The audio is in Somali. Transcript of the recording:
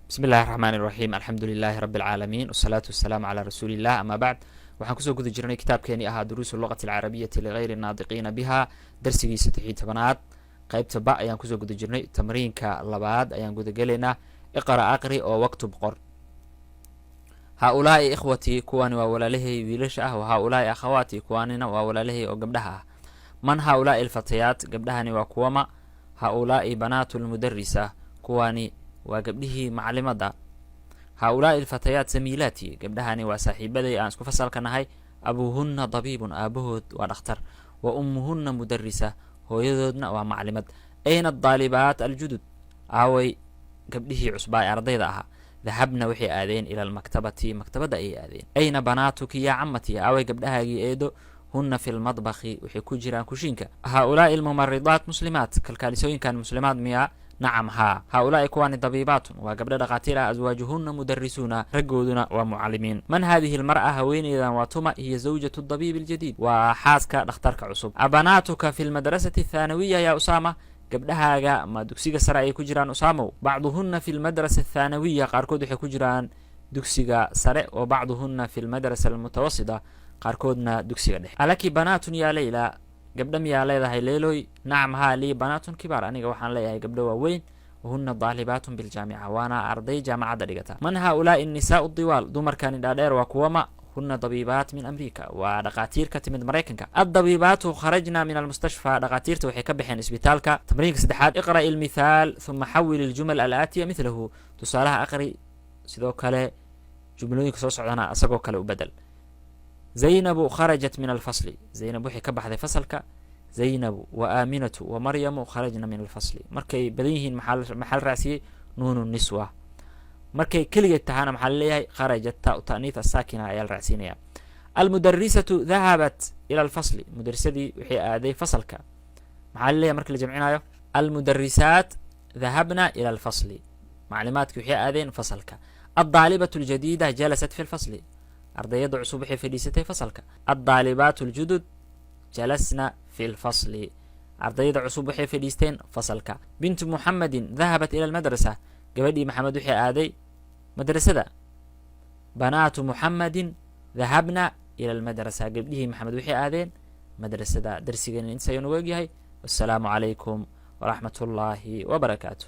بسم الله الرحمن الرحيم الحمد لله رب العالمين والصلاة والسلام على رسول الله أما بعد waxaan kusoo guda jirnay kitaabkeenii ahaa duruusu luqati alcarabiyati ligayri naadiqiina biha darsigii 13aad qaybta ba ayaan kusoo guda jirnay tamriinka labaad ayaan gudagelaynaa iqra aqri oo waktub qor haulaai ikhwatii kuwani waa walaalahay wiilasha ah wa haulaai akhawaati kuwanina waa walaalahay oo gabdhaha ah man haulaai alfatayaat gabdhahani waa kuwama haulaai banaatu lmudarisa kuwani waa gabdhihii maclimada haulaai alfatayaat zamiilaati gabdhahani waa saaxiibaday aan isku fasalka nahay abuuhunna dabiibun aabahood waa dhakhtar wa ummuhunna mudarisa hooyadoodna waa maclimad ayna adaalibaat aljudud aaway gabdhihii cusbaa ee ardayda ahaa dahabna waxay aadeen ila almaktabati maktabadda ayay aadeen ayna banaatuki yaa camati aaway gabdhahaagii eedo hunna fi lmadbakhi waxay ku jiraan kushiinka haulaai almumaridaat muslimaat kalkaalisooyinkan muslimaad miyaa nacam haa haulaai kuwani dabiibaatun waa gabdha dhakhaatiir ah aswaajuhunna mudarisuuna raggooduna waa mucallimiin man haadihi almar'a haweeneydan waa tuma hiya zawjatu dabiib aljadiid waa xaaska dhakhtarka cusub abanaatuka fi lmadrasati athaanawiya yaa usaama gabdhahaaga ma dugsiga sare ayay ku jiraan usaamow bacduhunna fi lmadrasa athaanawiya qaarkood waxay ku jiraan dugsiga sare wa bacduhunna fi lmadrasa almutawasita qaarkoodna dugsiga dhexe alaki banaatun yaa leyla gabdha miyaa leedahay leeloy nacam haa lii banaatun kibaar aniga waxaan leeyahay gabdho waaweyn wahunna daalibaatun biljaamica waana arday jaamacadda dhigata man haulaai nisaau diwaal dumarkani dhaadheer waa kuwama hunna dabiibaat min amriika waa dhakhaatiir ka timid maraykanka addabiibaatu kharajna min almustashfa dhakhaatiirta waxay ka baxeen isbitaalka tamriinka saddexaad iqra'i almithaal huma xawil iljumal alaatiya midlahu tusaalaha aqri sidoo kale jumlooyinka soo socdana isagoo kale u bedel زينب خرجت من الفصل زينب وحي كبحدي فصلك زينب وآمنة ومريم خرجنا من الفصل مركي بديهن محل رأسي نون النسوة مركي كلية تهانا محل ليها خرجت تاء تأنيث الساكنة أي الرأسينية المدرسة ذهبت إلى الفصل مدرسة دي وحي آدي فصلك محل ليها مركي لجمعنا المدرسات ذهبنا إلى الفصل معلوماتك وحي آدين فصلك الطالبة الجديدة جلست في الفصل ardayada cusub waxay fadhiisatay fasalka addaalibaat aljudud jalasna fi lfasli ardayda cusub waxay fadhiisteen fasalka bintu muxamedin dahabat ila almadrasa gabadhii maxamed waxay aaday madrasada banaatu muxamedin dahabna ila almadrasa gabdhihii maxamed waxay aadeen madrasada darsigani intaayuu nagu egyahay wassalaamu calaykum waraxmat ullaahi wabarakaatu